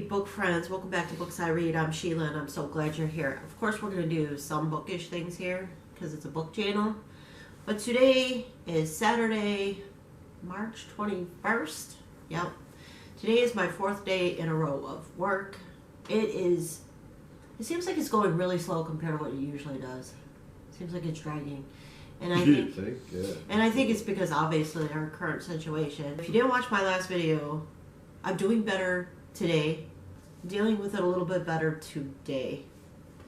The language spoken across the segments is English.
book friends, welcome back to Books I Read. I'm Sheila and I'm so glad you're here. Of course, we're going to do some bookish things here because it's a book channel. But today is Saturday, March 21st. Yep. Today is my 4th day in a row of work. It seems like it's going really slow compared to what it usually does. It seems like it's dragging. And I think it's because obviously our current situation. If you didn't watch my last video, I'm doing better today. Dealing with it a little bit better today.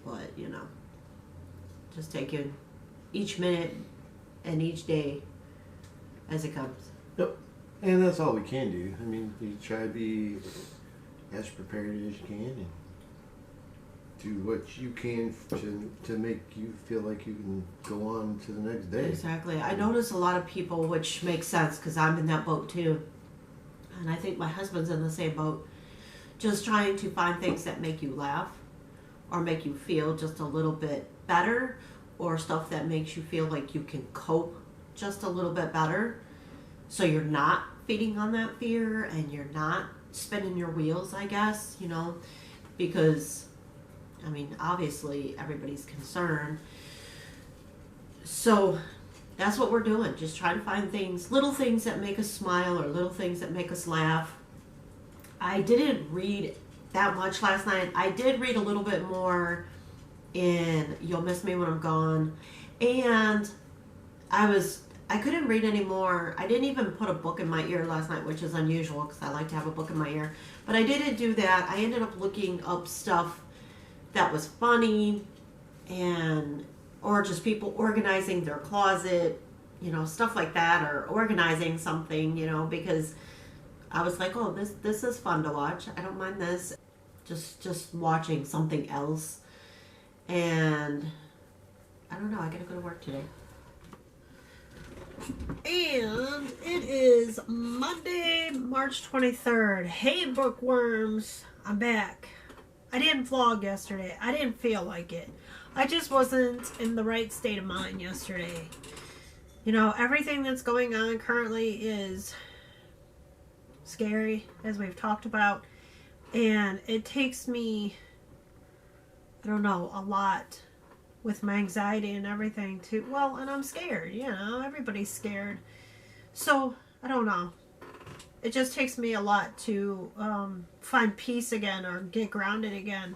But, you know, just taking each minute and each day as it comes. Yep. And that's all we can do. I mean, you try to be as prepared as you can and do what you can to make you feel like you can go on to the next day. Exactly. I notice a lot of people, which makes sense because I'm in that boat too. And I think my husband's in the same boat. Just trying to find things that make you laugh or make you feel just a little bit better, or stuff that makes you feel like you can cope just a little bit better. So you're not feeding on that fear and you're not spinning your wheels, I guess, you know, because I mean, obviously everybody's concerned. So that's what we're doing. Just trying to find things, little things that make us smile or little things that make us laugh. I didn't read that much last night. I did read a little bit more in You'll Miss Me When I'm Gone. And I couldn't read anymore. I didn't even put a book in my ear last night, which is unusual because I like to have a book in my ear. But I didn't do that. I ended up looking up stuff that was funny or just people organizing their closet, you know, stuff like that, or organizing something, you know, because I was like, oh, this is fun to watch. I don't mind this. Just watching something else. And I don't know, I gotta go to work today. And it is Monday, March 23rd. Hey, bookworms, I'm back. I didn't vlog yesterday. I didn't feel like it. I just wasn't in the right state of mind yesterday. You know, everything that's going on currently is scary, as we've talked about. And it takes me, I don't know, a lot with my anxiety and everything to, well, and I'm scared, you know, everybody's scared. So, I don't know. It just takes me a lot to find peace again or get grounded again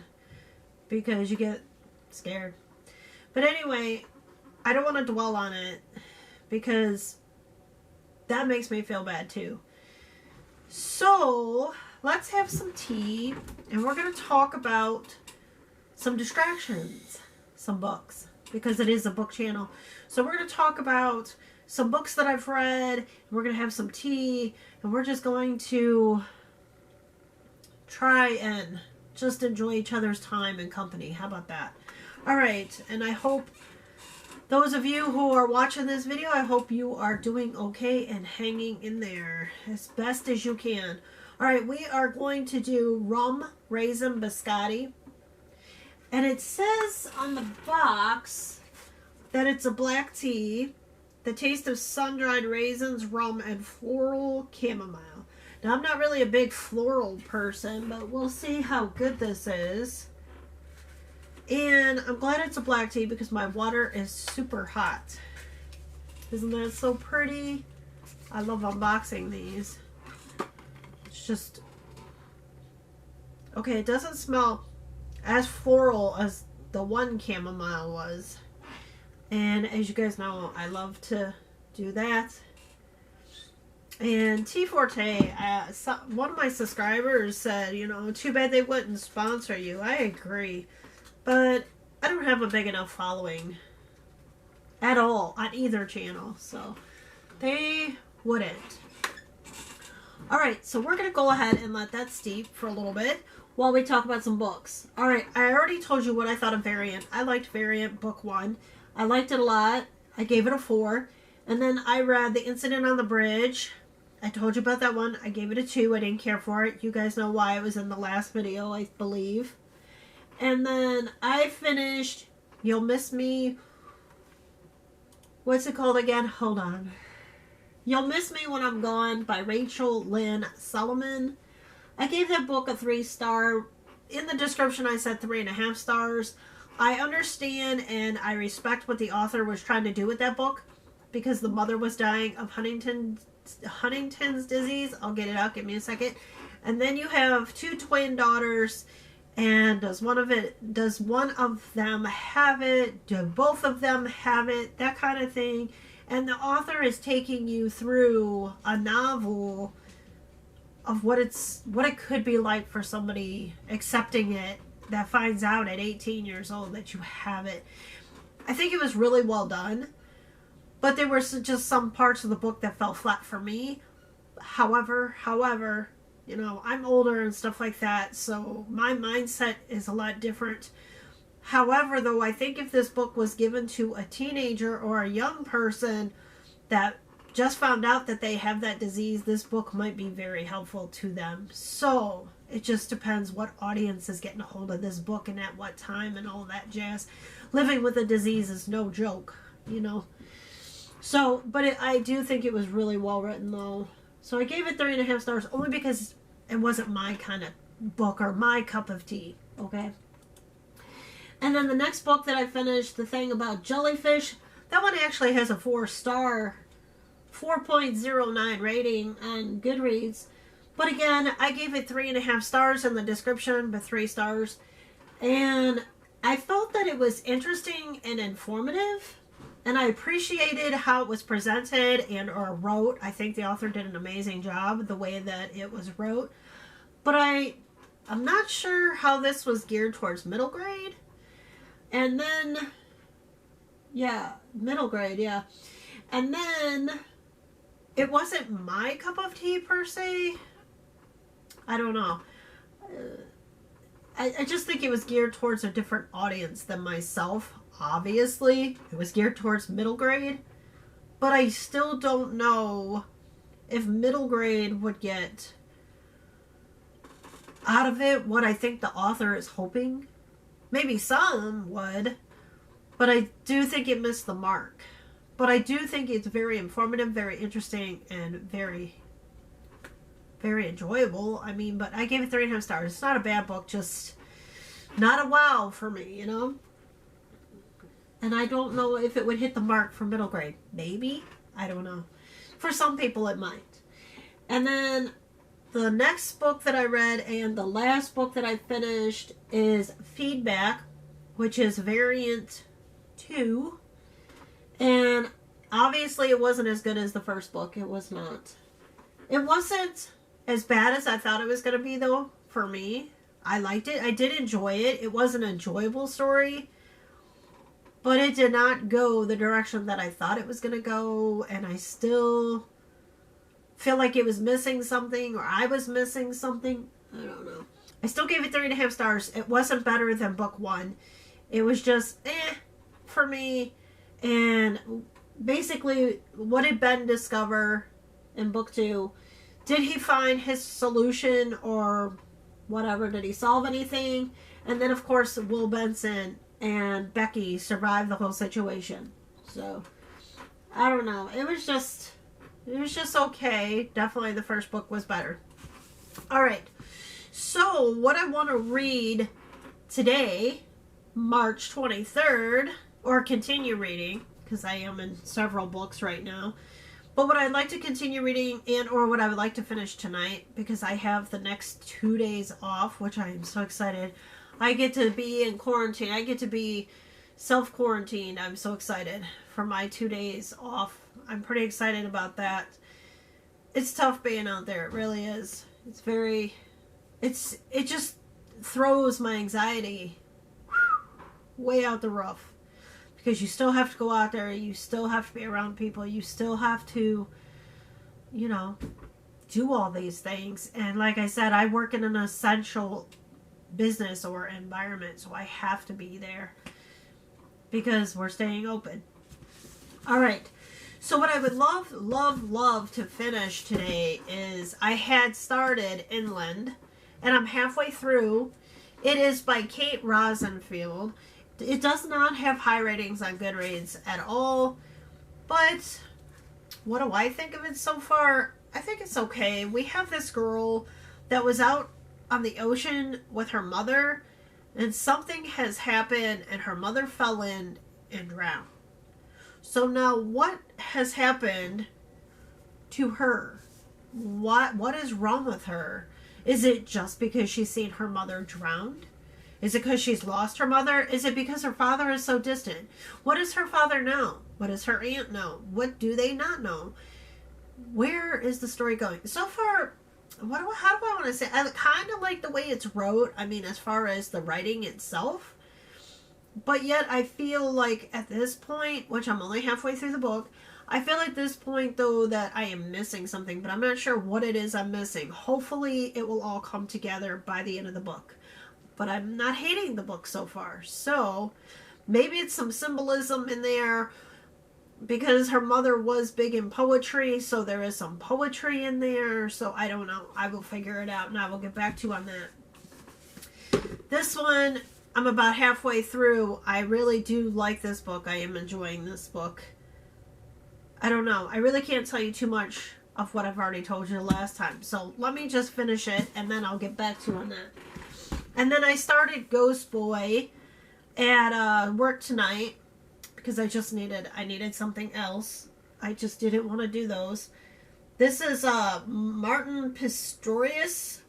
because you get scared. But anyway, I don't want to dwell on it because that makes me feel bad too. So let's have some tea and we're going to talk about some distractions, some books, because it is a book channel. So we're going to talk about some books that I've read, and we're going to have some tea, and we're just going to try and just enjoy each other's time and company. How about that? Alright, and I hope those of you who are watching this video, I hope you are doing okay and hanging in there as best as you can. Alright, we are going to do rum raisin biscotti. And it says on the box that it's a black tea. The taste of sun-dried raisins, rum, and floral chamomile. Now, I'm not really a big floral person, but we'll see how good this is. And I'm glad it's a black tea because my water is super hot. Isn't that so pretty? I love unboxing these. It's just... okay, it doesn't smell as floral as the one chamomile was. And as you guys know, I love to do that. And Tea Forte, one of my subscribers said, you know, too bad they wouldn't sponsor you. I agree. But I don't have a big enough following at all on either channel. So they wouldn't. Alright, so we're going to go ahead and let that steep for a little bit while we talk about some books. Alright, I already told you what I thought of Variant. I liked Variant Book 1. I liked it a lot. I gave it a 4. And then I read The Incident on the Bridge. I told you about that one. I gave it a 2. I didn't care for it. You guys know why. It was in the last video, I believe. And then I finished You'll Miss Me. What's it called again? Hold on. You'll Miss Me When I'm Gone by Rachel Lynn Solomon. I gave that book a 3-star. In the description, I said 3.5 stars. I understand and I respect what the author was trying to do with that book because the mother was dying of Huntington's disease. I'll get it out. Give me a second. And then you have 2 twin daughters. And does one of them have it? Do both of them have it? That kind of thing. And the author is taking you through a novel of what it could be like for somebody accepting it that finds out at 18 years old that you have it. I think it was really well done, but there were just some parts of the book that fell flat for me. However, you know, I'm older and stuff like that, so my mindset is a lot different. However, though, I think if this book was given to a teenager or a young person that just found out that they have that disease, this book might be very helpful to them. So it just depends what audience is getting a hold of this book and at what time and all that jazz. Living with a disease is no joke, you know. So, but I do think it was really well written, though. So I gave it 3.5 stars only because it wasn't my kind of book or my cup of tea, okay? And then the next book that I finished, The Thing About Jellyfish, that one actually has a 4-star, 4.09 rating on Goodreads. But again, I gave it 3.5 stars in the description, but 3 stars. And I felt that it was interesting and informative. And I appreciated how it was presented and or wrote. I think the author did an amazing job the way that it was wrote. But I'm not sure how this was geared towards middle grade. And then, yeah, middle grade, yeah. And then it wasn't my cup of tea per se. I don't know. I just think it was geared towards a different audience than myself. Obviously, it was geared towards middle grade. But I still don't know if middle grade would get out of it what I think the author is hoping. Maybe some would. But I do think it missed the mark. But I do think it's very informative, very interesting, and very, very enjoyable. I mean, but I gave it 3.5 stars. It's not a bad book, just not a wow for me, you know? And I don't know if it would hit the mark for middle grade. Maybe? I don't know. For some people it might. And then the next book that I read and the last book that I finished is Feedback, which is variant 2. And obviously it wasn't as good as the first book. It was not. It wasn't as bad as I thought it was going to be, though, for me. I liked it. I did enjoy it. It was an enjoyable story. But it did not go the direction that I thought it was going to go. And I still feel like it was missing something, or I was missing something. I don't know. I still gave it 3.5 stars. It wasn't better than book 1. It was just, for me. And basically, what did Ben discover in book 2? Did he find his solution or whatever? Did he solve anything? And then, of course, Will Benson and Becky survived the whole situation. So, I don't know. It was just okay. Definitely the first book was better. Alright. So, what I want to read today, March 23rd, or continue reading, because I am in several books right now. But what I'd like to continue reading and or what I would like to finish tonight, because I have the next 2 days off, which I am so excited. I get to be in quarantine. I get to be self-quarantined. I'm so excited for my 2 days off. I'm pretty excited about that. It's tough being out there. It really is. It just throws my anxiety way out the roof. Because you still have to go out there. You still have to be around people. You still have to, you know, do all these things. And like I said, I work in an essential business or environment. So I have to be there. Because we're staying open. Alright. So what I would love to finish today is I had started Inland. And I'm halfway through. It is by Kate Rosenfield. It does not have high ratings on Goodreads at all, but what do I think of it so far? I think it's okay. We have this girl that was out on the ocean with her mother, and something has happened and her mother fell in and drowned. So now what has happened to her? What is wrong with her? Is it just because she's seen her mother drowned? Is it because she's lost her mother? Is it because her father is so distant? What does her father know? What does her aunt know? What do they not know? Where is the story going? So far, how do I want to say? I kind of like the way it's wrote. I mean, as far as the writing itself. But yet, I feel like at this point, which I'm only halfway through the book, I feel like this point, though, that I am missing something, but I'm not sure what it is I'm missing. Hopefully, it will all come together by the end of the book. But I'm not hating the book so far. So, maybe it's some symbolism in there, because her mother was big in poetry, so there is some poetry in there. So, I don't know. I will figure it out, and I will get back to you on that. This one, I'm about halfway through. I really do like this book. I am enjoying this book. I don't know. I really can't tell you too much of what I've already told you the last time. So let me just finish it and then I'll get back to you on that. And then I started Ghost Boy at work tonight because I needed something else. I just didn't want to do those. This is Martin Pistorius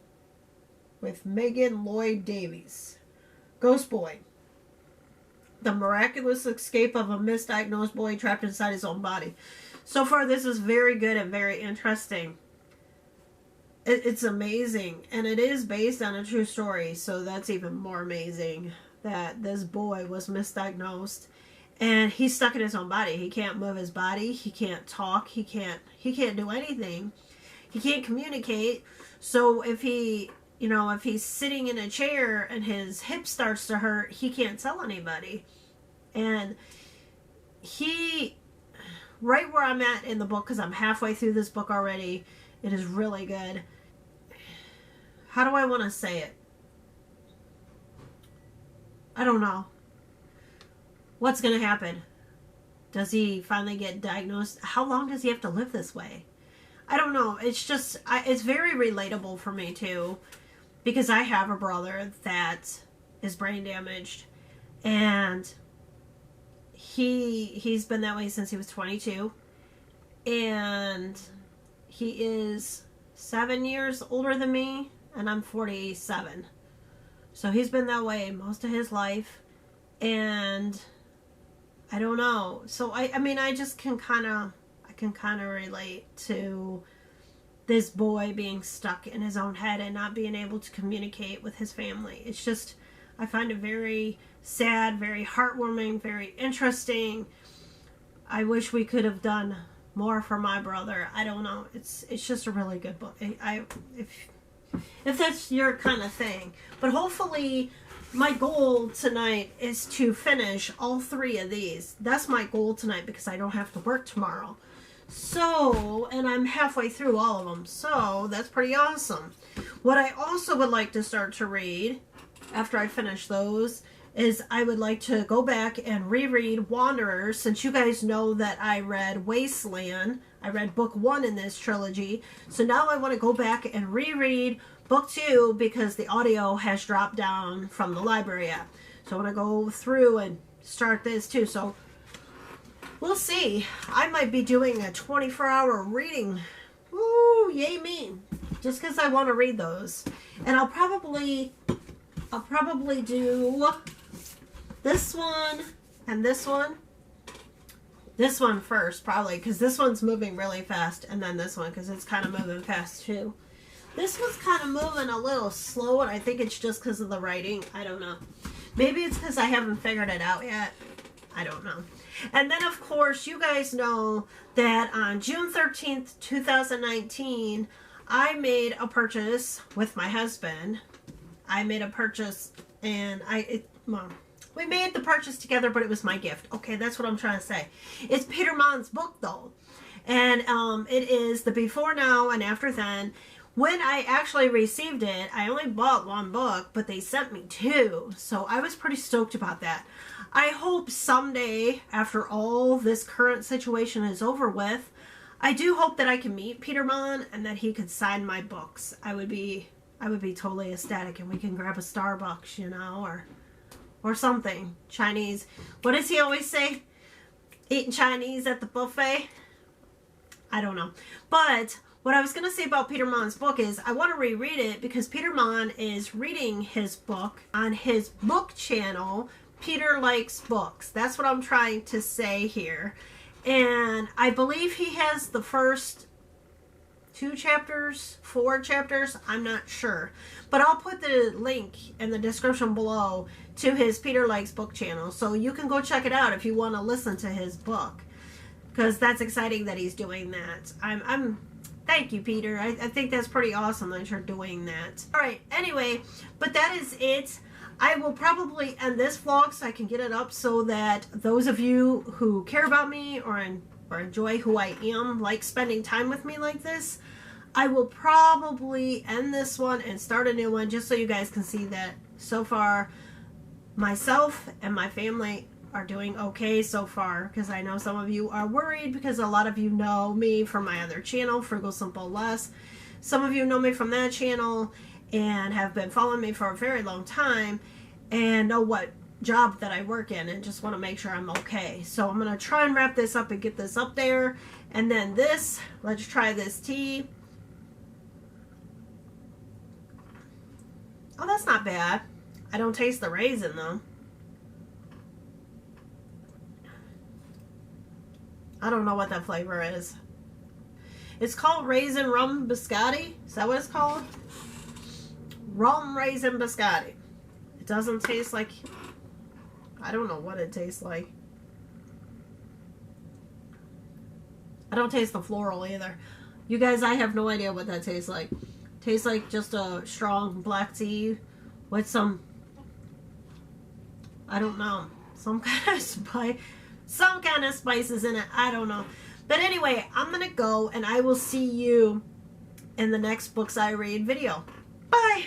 with Megan Lloyd Davies. Ghost Boy. The miraculous escape of a misdiagnosed boy trapped inside his own body. So far, this is very good and very interesting. It's amazing. And it is based on a true story. So that's even more amazing that this boy was misdiagnosed. And he's stuck in his own body. He can't move his body. He can't talk. He can't do anything. He can't communicate. So if he's sitting in a chair and his hip starts to hurt, he can't tell anybody. And right where I'm at in the book, because I'm halfway through this book already, it is really good. How do I want to say it? I don't know. What's going to happen? Does he finally get diagnosed? How long does he have to live this way? I don't know. It's just, it's very relatable for me too. Because I have a brother that is brain damaged, and he's been that way since he was 22, and he is 7 years older than me, and I'm 47. So he's been that way most of his life, and I don't know. So I mean, I just can kind of relate to this boy being stuck in his own head and not being able to communicate with his family. It's just, I find it very sad, very heartwarming, very interesting. I wish we could have done more for my brother. I don't know. It's just a really good book. If that's your kind of thing. But hopefully my goal tonight is to finish all 3 of these. That's my goal tonight because I don't have to work tomorrow. So, and I'm halfway through all of them, so that's pretty awesome. What I also would like to start to read, after I finish those, is I would like to go back and reread Wanderers, since you guys know that I read Wasteland. I read book 1 in this trilogy, so now I want to go back and reread book 2, because the audio has dropped down from the library app. So I want to go through and start this too, so we'll see. I might be doing a 24-hour reading. Ooh, yay me. Just because I want to read those. And I'll probably do this one and this one. This one first, probably, because this one's moving really fast. And then this one, because it's kind of moving fast, too. This one's kind of moving a little slow, and I think it's just because of the writing. I don't know. Maybe it's because I haven't figured it out yet. I don't know. And then, of course, you guys know that on June 13th, 2019, I made a purchase with my husband. I made a purchase, and we made the purchase together, but it was my gift. Okay, that's what I'm trying to say. It's Peter Mon's book, though. And it is the Before Now and After Then. When I actually received it, I only bought 1 book, but they sent me 2. So I was pretty stoked about that. I hope someday, after all this current situation is over with, I do hope that I can meet Peter Mon and that he could sign my books. I would be I would be totally ecstatic, and we can grab a Starbucks, you know, or something. Chinese. What does he always say? Eating Chinese at the buffet? I don't know. But what I was going to say about Peter Mon's book is I want to reread it because Peter Mon is reading his book on his book channel, Peter Likes Books. That's what I'm trying to say here. And I believe he has the first 2 chapters, 4 chapters, I'm not sure. But I'll put the link in the description below to his Peter Likes Book channel. So you can go check it out if you want to listen to his book. Because that's exciting that he's doing that. Thank you, Peter. I think that's pretty awesome that you're doing that. Alright, anyway, but that is it. I will probably end this vlog so I can get it up so that those of you who care about me or enjoy who I am, like spending time with me like this, I will probably end this one and start a new one just so you guys can see that so far myself and my family are doing okay so far, because I know some of you are worried because a lot of you know me from my other channel, Frugal Simple Less. Some of you know me from that channel and have been following me for a very long time and know what job that I work in and just want to make sure I'm okay. So I'm going to try and wrap this up and get this up there. And then this, let's try this tea. Oh, that's not bad. I don't taste the raisin though. I don't know what that flavor is. It's called Raisin Rum Biscotti. Is that what it's called? Rum Raisin Biscotti. It doesn't taste like... I don't know what it tastes like. I don't taste the floral either. You guys, I have no idea what that tastes like. Tastes like just a strong black tea with some... I don't know. Some kind of spices in it. I don't know. But anyway, I'm going to go and I will see you in the next Books I Read video. Bye!